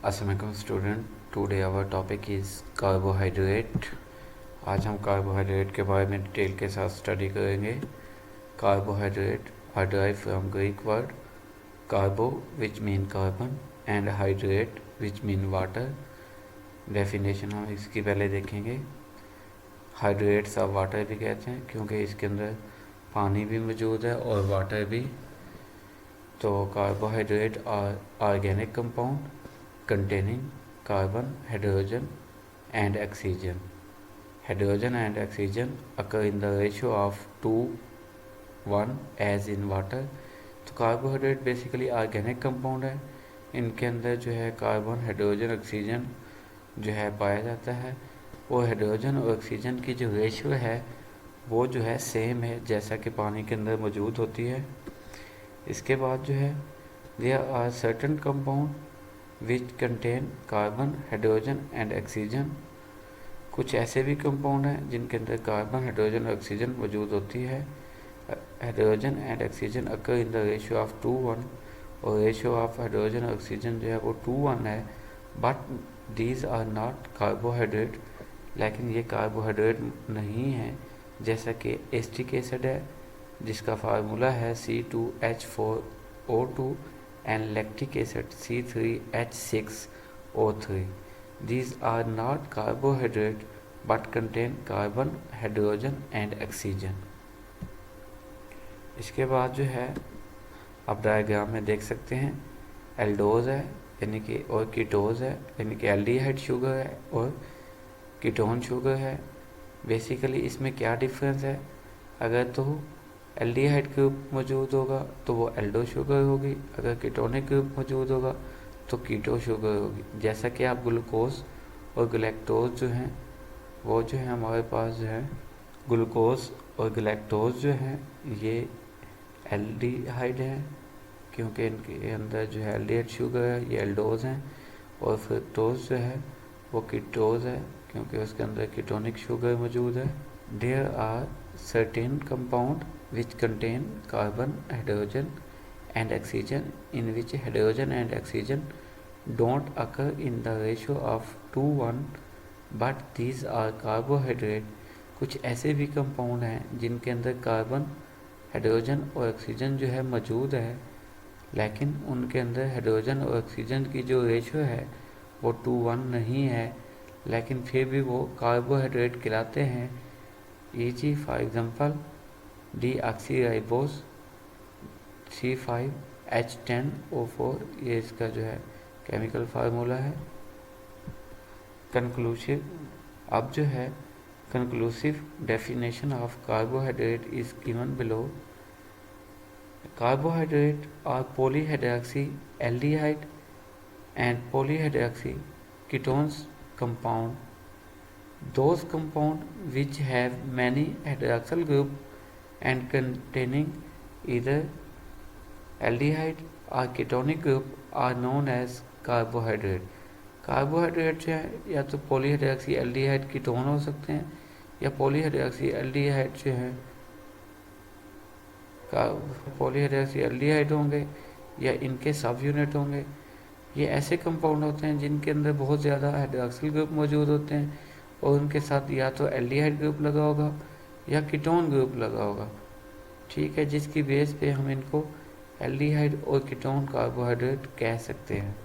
अस्सलाम student, today our topic is carbohydrate. आज हम कार्बोहाइड्रेट के बारे में डिटेल के साथ स्टडी करेंगे। Carbohydrate are derived from Greek word carbo which mean carbon and hydrate which mean water. Definition हम इसकी पहले देखेंगे। हाइड्रेट्स ऑफ वाटर भी कहते हैं क्योंकि इसके अंदर पानी भी मौजूद है और वाटर भी। तो carbohydrate are organic compound containing carbon, hydrogen and oxygen. Hydrogen and oxygen occur in the ratio of 2:1 as in water. तो कार्बोहाइड्रेट बेसिकली ऑर्गेनिक कंपाउंड है। इनके अंदर जो है कार्बन, हाइड्रोजन, ऑक्सीजन जो है पाया जाता है। और हाइड्रोजन और ऑक्सीजन की जो रेशियो है वो जो है सेम है जैसा कि पानी के अंदर मौजूद होती है। इसके बाद जो है there are certain compound which contain carbon, hydrogen and oxygen. कुछ ऐसे भी कंपाउंड हैं जिनके अंदर कार्बन, हाइड्रोजन और ऑक्सीजन मौजूद होती है। Hydrogen and oxygen occur in the ratio of 2:1 और रेशियो ऑफ हाइड्रोजन और ऑक्सीजन जो है वो 2:1 है। But these are not carbohydrate, लेकिन ये कार्बोहाइड्रेट नहीं है। जैसा कि एसिटिक एसिड है जिसका फार्मूला है C2H4O2 and lactic acid C3H6O3. These are not carbohydrate but contain carbon, hydrogen and oxygen. इसके बाद जो है आप डायग्राम में देख सकते हैं एल्डोज है यानी कि और कीटोज है यानी कि एल्डिहाइड शुगर है और कीटोन शुगर है। बेसिकली इसमें क्या डिफरेंस है, अगर तो एल्डिहाइड ग्रुप मौजूद होगा तो वो एल्डो शुगर होगी, अगर कीटोनिक ग्रुप मौजूद होगा तो कीटो शुगर होगी। जैसा कि आप ग्लूकोज और गलैक्टोज जो हैं वो जो है हमारे पास जो है ग्लूकोज और गलैक्टोज जो हैं ये एल्डिहाइड है क्योंकि इनके अंदर जो है एल्डिहाइड शुगर है, ये एल्डोज हैं। और फ्रक्टोज जो है वो कीटोज है क्योंकि उसके अंदर कीटोनिक शुगर मौजूद है। There are certain compound which contain carbon, hydrogen and oxygen in which hydrogen and oxygen don't occur in the ratio of 2:1 but these are carbohydrate। कुछ ऐसे भी कंपाउंड हैं जिनके अंदर कार्बन, हाइड्रोजन और ऑक्सीजन जो है मौजूद है, लेकिन उनके अंदर हाइड्रोजन और ऑक्सीजन की जो रेशियो है वो 2:1 नहीं है, लेकिन फिर भी वो कार्बोहाइड्रेट कहलाते हैं। E.g. For example deoxyribose C5H10O4 ये इसका जो है केमिकल फार्मूला है। कंक्लूसिव अब जो है conclusive definition of carbohydrate is given below. Carbohydrate are polyhydroxy aldehyde and polyhydroxy ketones compound. Those compound which have many hydroxyl group and containing either aldehyde or ketonic group are known as carbohydrate। Carbohydrate जो है या तो पॉलीहाइड्रॉक्सी aldehyde ketone हो सकते हैं या पॉलीहाइड्रॉक्सी aldehyde जो है पॉलीहाइड्रॉक्सी एल्डिहाइड होंगे या इनके सब यूनिट होंगे। ये ऐसे कंपाउंड होते हैं जिनके अंदर बहुत ज़्यादा हाइड्रोक्सिल ग्रुप मौजूद होते हैं और उनके साथ या तो एल्डिहाइड ग्रुप लगा होगा या कीटोन ग्रुप लगा होगा। ठीक है, जिसकी बेस पे हम इनको एल्डिहाइड और कीटोन कार्बोहाइड्रेट कह सकते हैं।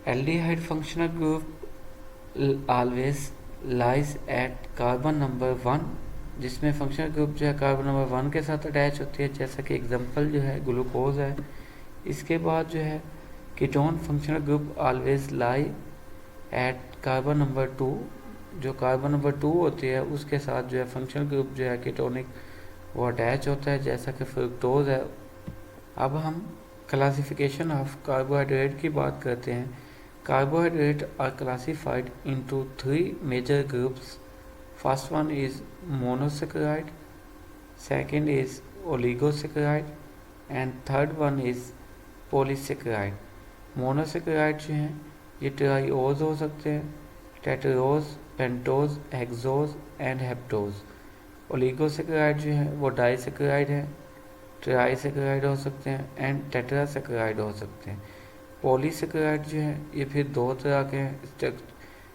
Aldehyde functional group always lies at carbon number 1, जिसमें फंक्शनल ग्रुप जो है कार्बन नंबर 1 के साथ अटैच होती है, जैसा कि एग्जांपल जो है ग्लूकोज है। इसके बाद जो है ketone functional group always lie at carbon number 2, जो कार्बन नंबर 2 होती है उसके साथ जो है फंक्शनल ग्रुप जो है कीटोनिक वो अटैच होता है, जैसा कि फ्रुक्टोज है। अब हम क्लासिफिकेशन ऑफ कार्बोहाइड्रेट की बात करते हैं। Carbohydrate are classified into 3 major groups. First one is monosaccharide, second is oligosaccharide and third one is polysaccharide. Monosaccharide जो हैं ये ट्राइओज हो सकते हैं, tetrose, pentose, hexose and heptose. Oligosaccharide जो है वो डाइसेकेराइड है ट्राईसेकेराइड हो सकते हैं एंड टेट्रासेकेराइड हो सकते हैं। पॉलीसेकेराइड जो है ये फिर दो तरह के हैं,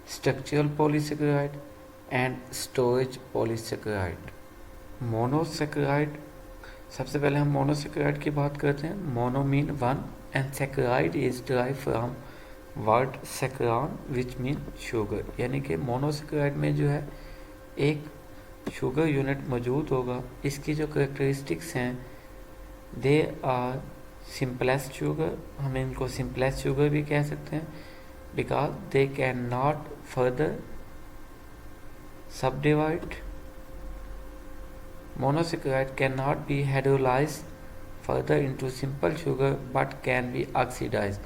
structural polysaccharide and storage polysaccharide. Monosaccharide, सबसे पहले हम मोनोसेकेराइड की बात करते हैं। Mono mean one and saccharide is derive from word saccharon which mean sugar, यानी कि मोनोसेकेराइड में जो है एक शुगर यूनिट मौजूद होगा। इसकी जो करेक्टरिस्टिक्स हैं, दे आर सिंपलेस्ट शुगर, हम इनको सिंपलेस्ट शुगर भी कह सकते हैं, because they can not further subdivide. Monosaccharide can not be hydrolysed further into simple sugar but can be oxidised.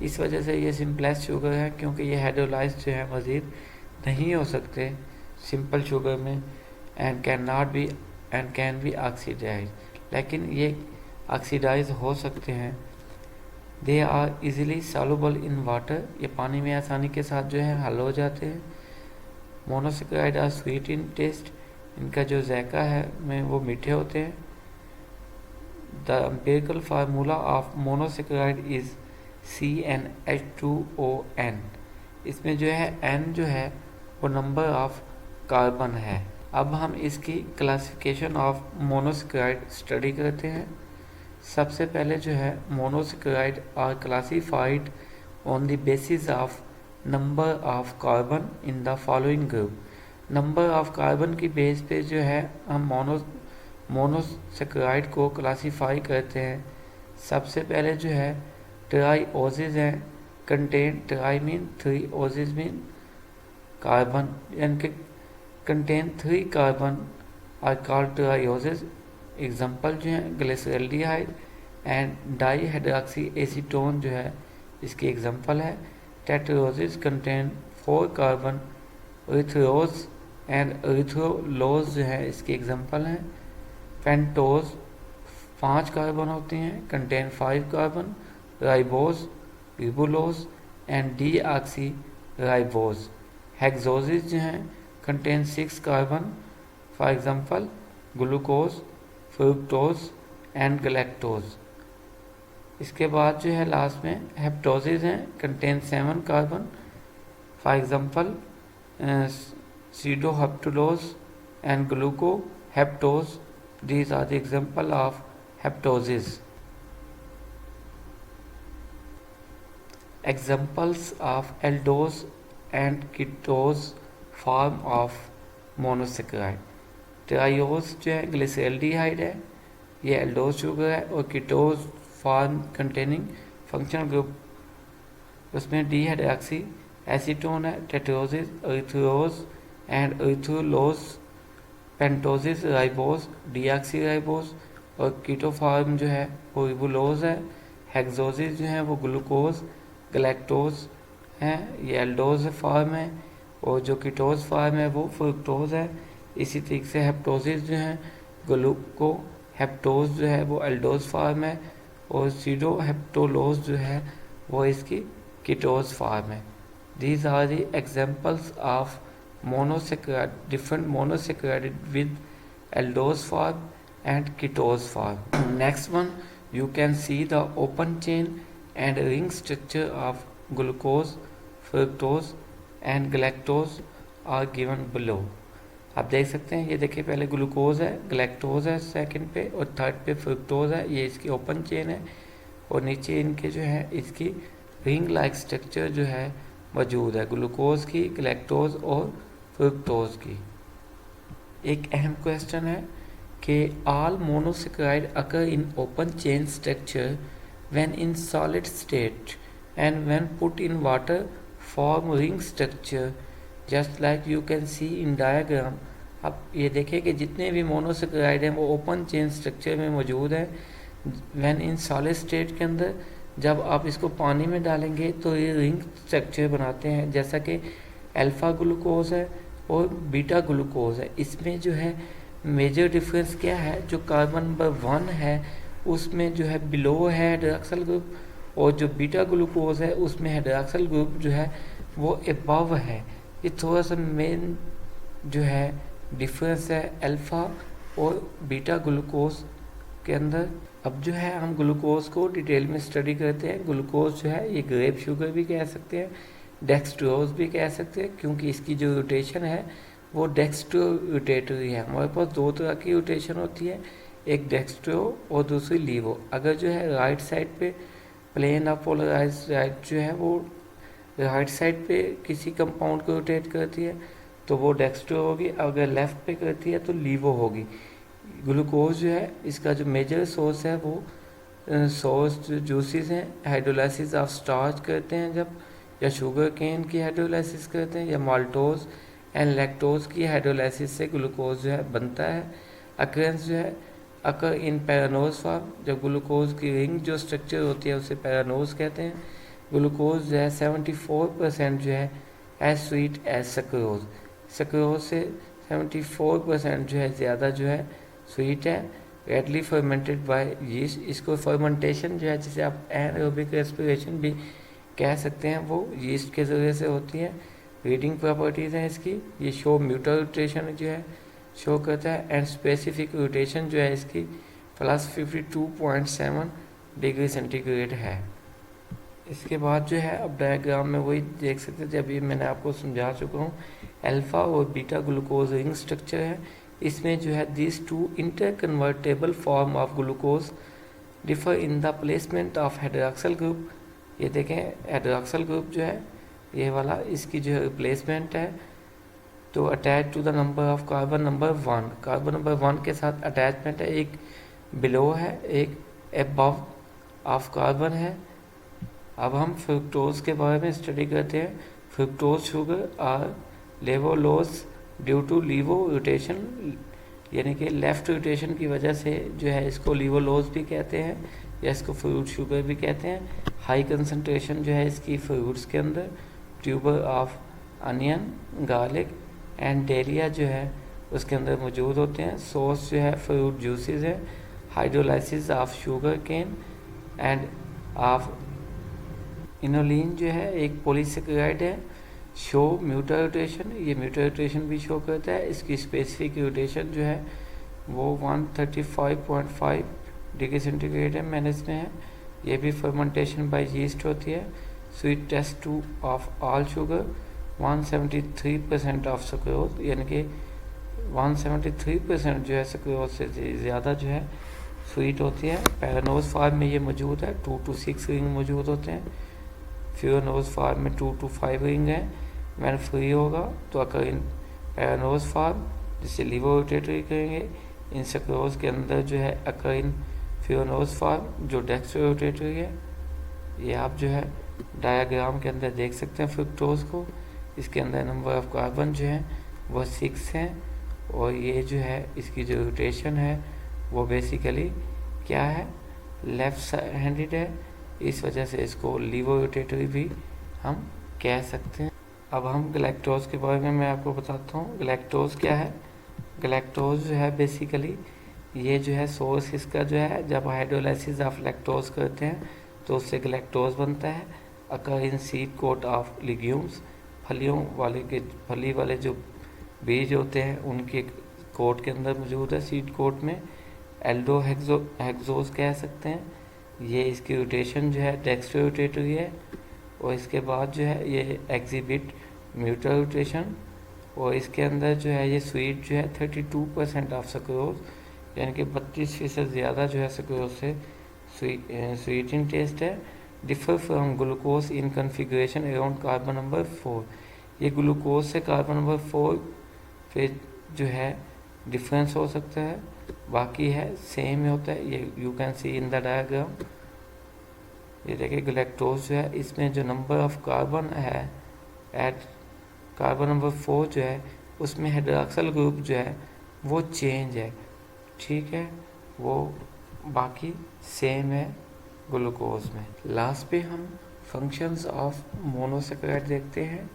इस वजह से ये सिंपलेस्ट शुगर है, क्योंकि ये हाइड्रोलाइज जो है मज़ीद नहीं हो सकते सिंपल शुगर में, एंड कैन बी ऑक्सीडाइज, लेकिन ये ऑक्सीडाइज हो सकते हैं। They are easily soluble in water, ये पानी में आसानी के साथ जो है हल हो जाते हैं। Monosaccharide are sweet in taste, इनका जो जायका है में वो मीठे होते हैं। The empirical formula of monosaccharide is CnH2ON। इसमें जो है N जो है वो नंबर ऑफ कार्बन है। अब हम इसकी क्लासिफिकेशन ऑफ मोनोसेकेराइड स्टडी करते हैं। सबसे पहले जो है monosaccharide are classified on the basis of number of carbon in the following group. Number of carbon की बेस पे जो है हम मोनोसेकेराइड को क्लासिफाई करते हैं। सबसे पहले जो है ट्राईओसिस है, contain tri mean three, oses mean carbon, यानी कि contain 3 carbon are called trioses. Example जो है ग्लिसरॉल्डिहाइड एंड डाईहाइड्रॉक्सी एसीटोन जो है इसकी एग्जांपल है। टेट्राओसिस कंटेन 4 कार्बन, एरिथ्रोज एंड एरिथ्रोलोज जो है इसकी एग्जांपल है। पेंटोज 5 कार्बन होती हैं, contain 5 carbon. Ribose, ribulose and deoxyribose. Hexoses जो हैं contain 6 carbon, for example glucose, fructose and galactose. इसके बाद जो है लास्ट में हेप्टोसिस हैं, contain 7 carbon, for example sedoheptulose and glucoheptose. These are the example of haptosis. Examples of aldose and ketose form of monosaccharide. Triose जो है glyceraldehyde है, ये एल्डोज शुगर है, और ketose form containing functional group, उसमें dihydroxyacetone है। Tetroses erythrose and erythrulose. Pentoses ribose, deoxyribose, और keto form जो है वो रिबुलोज है। हेक्सोसिस जो है वो ग्लूकोज, गैलेक्टोज हैं, ये एल्डोज फॉर्म है, और जो कीटोज फॉर्म है वो फ्रुक्टोज है। इसी तरीके से हेप्टोसिस जो है ग्लूकोहेप्टोज जो है वो एल्डोज फॉर्म है, और सीडोहेप्टोलोज जो है वो इसकी कीटोज फॉर्म है। These are the examples of monosaccharide, different monosaccharide with aldose form and ketose form. Next one, you can see the open chain and ring structure of glucose, fructose and galactose are given below. आप देख सकते हैं, ये देखिए पहले glucose है, galactose है second पे, और थर्ड पे फ्रुक्टोज है। ये इसकी ओपन चेन है, और नीचे इनके जो है इसकी रिंग लाइक स्ट्रक्चर जो है मौजूद है, ग्लूकोज की, गैलेक्टोज और फ्रुक्टोज की। एक अहम क्वेश्चन है कि all monosaccharide occur in open chain structure when in solid state and when put in water form ring structure just like you can see in diagram. अब ये देखें कि जितने भी मोनोसेकेराइड हैं वो ओपन चेन स्ट्रक्चर में मौजूद है। व्हेन इन सॉलिड स्टेट के अंदर जब आप इसको पानी में डालेंगे तो ये रिंग स्ट्रक्चर बनाते हैं, जैसा कि अल्फा ग्लूकोज है और बीटा ग्लूकोज है। इसमें जो है मेजर डिफरेंस क्या है, जो कार्बन नंबर 1 है उसमें जो है बिलो है हाइड्रॉक्सिल ग्रुप, और जो बीटा ग्लूकोज है उसमें हाइड्रॉक्सिल ग्रुप जो है वो अबव है। ये थोड़ा सा मेन जो है डिफरेंस है अल्फा और बीटा ग्लूकोज के अंदर। अब जो है हम ग्लूकोज को डिटेल में स्टडी करते हैं। ग्लूकोज जो है ये ग्रेप शुगर भी कह सकते हैं, डेक्सट्रोज भी कह सकते हैं, क्योंकि इसकी जो रोटेशन है वो डेक्स्ट्रो रोटेटरी है। हमारे पास दो तरह की रोटेशन होती है, एक डेक्स्ट्रो और दूसरी लीवो। अगर जो है राइट साइड पे प्लेन ऑफ पोलराइज राइट जो है वो राइट साइड पे किसी कंपाउंड को रोटेट करती है तो वो डेक्स्ट्रो होगी, अगर लेफ्ट पे करती है तो लीवो होगी। ग्लूकोज जो है इसका जो मेजर सोर्स है वो सोर्स जो जूसेस हैं, हाइड्रोलाइसिस ऑफ स्टार्च करते हैं जब, या शुगर केन की हाइड्रोलाइसिस करते हैं, या माल्टोज एंड लैक्टोज की हाइड्रोलाइसिस से ग्लूकोज जो है बनता है। अक्रेंस जो है अकर इन पैरानोज फॉर्म, जब ग्लूकोज की रिंग जो स्ट्रक्चर होती है उसे पैरानोज कहते हैं। ग्लूकोज जो है 74% जो है as sweet as sucrose, sucrose से 74% जो है ज़्यादा जो है स्वीट है। रेडली फर्मेंटेड बाय यीस्ट, इसको फर्मेंटेशन जो है जिसे आप एनारोबिक रेस्पिरेशन भी कह सकते हैं वो यीस्ट के ज़रिए से होती है। रीडिंग प्रॉपर्टीज़ हैं इसकी, ये शो म्यूटर रोटेशन जो है शो करता है, एंड स्पेसिफिक रोटेशन जो है इसकी +52.7 डिग्री सेंटीग्रेड है। इसके बाद जो है अब डायग्राम में वही देख सकते हैं, जब ये मैंने आपको समझा चुका हूँ। अल्फा और बीटा ग्लूकोज रिंग स्ट्रक्चर है, इसमें जो है this two interconvertible form of glucose differ in the placement of hydroxyl group. ये देखें हाइड्रोक्सिल ग्रुप जो है ये वाला, इसकी जो है रिप्लेसमेंट है तो attach to the number of carbon number 1, carbon number 1 के साथ अटैचमेंट है, एक बिलो है एक एबव ऑफ कार्बन है। अब हम फ्रुक्टोज के बारे में स्टडी करते हैं। Fructose sugar are laevulose due to laevo rotation, यानी कि लेफ्ट रोटेशन की वजह से जो है इसको लीवोलोज भी कहते हैं या इसको फ्रूट शुगर भी कहते हैं। हाई कंसंट्रेशन जो है इसकी फ्रूट्स के अंदर, tuber of onion, garlic and dahlia जो है उसके अंदर मौजूद होते हैं। सोर्स जो है फ्रूट जूसेस है। Hydrolysis of sugar cane and of inulin जो है एक पॉलीसेकेराइड है। शो म्यूटर रोटेशन, ये म्यूटर रोटेशन भी शो करता है। इसकी स्पेसिफिक रोटेशन जो है वो 135.5 डिग्री सेंटीग्रेड है, मैंने इसमें है। ये भी फर्मेंटेशन बाय यीस्ट होती है। Sweet taste two of all sugar 173% of sucrose, यानी कि 173% जो है सक्रोज से ज़्यादा जो है स्वीट होती है। पैरानोज फार्म में ये मौजूद है, 2 to 6 रिंग मौजूद होते हैं। फ्यूरानोज फार्म में 2 to 5 रिंग है। मैन फ्री होगा तो अकर इन पैरानोज फार्म जिसे लीवर रोटेटरी करेंगे। इन सक्रोज के अंदर जो है अकर इन फ्यूरानोज फार्म जो डेक्स्ट्रो रोटेटरी है। ये आप जो है डायग्राम के अंदर देख सकते हैं फ्रुक्टोज को। इसके अंदर नंबर ऑफ कार्बन जो है वो 6 हैं, और ये जो है इसकी जो रोटेशन है वो बेसिकली क्या है, लेफ्ट हैंडेड है, इस वजह से इसको लीवो रोटेटरी भी हम कह सकते हैं। अब हम गलैक्टोज के बारे में मैं आपको बताता हूँ। गलैक्टोज क्या है? गलैक्टोज जो है बेसिकली ये जो है सोर्स इसका जो है, जब हाइड्रोलाइसिस ऑफ लैक्टोज करते हैं तो उससे गलैक्टोज बनता है। अकर इन सीड कोट ऑफ लिग्यूम्स, फलियों वाले के फली वाले जो बीज होते हैं उनके कोट के अंदर मौजूद है, सीड कोट में। एल्डो हेक्सोज कह सकते हैं। ये इसकी रोटेशन जो है डेक्स्ट्रो रोटेटरी है, और इसके बाद जो है ये एग्जिबिट म्यूटर रोटेशन, और इसके अंदर जो है ये स्वीट जो है 32% ऑफ सक्रोज, यानी कि 32% ज़्यादा जो है सक्रोज से स्वीट इन टेस्ट है। Differ from glucose in configuration around carbon number 4, ये ग्लूकोज से कार्बन नंबर 4 पे जो है डिफरेंस हो सकता है, बाकी है सेम ही होता है। ये you can see in the diagram. ये देखिए गलैक्टोज जो है इसमें जो नंबर ऑफ कार्बन है एट कार्बन नंबर 4 जो है उसमें हाइड्रोक्सिल ग्रुप जो है वो चेंज है, ठीक है, वो बाकी सेम है ग्लूकोज में। लास्ट पे हम फंक्शंस ऑफ मोनोसेकेराइड देखते हैं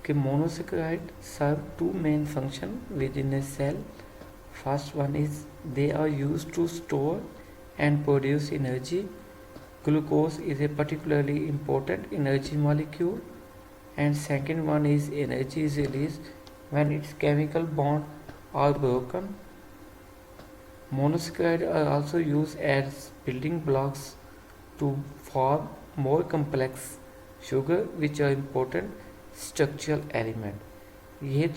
कि monosaccharide serve 2 main function within a cell. First one is they are used to store and produce energy. Glucose is a particularly important energy molecule, and second one is energy is released when its chemical bond are broken. Monosaccharides are also used as building blocks to form more complex sugar which are important structural element. ये तो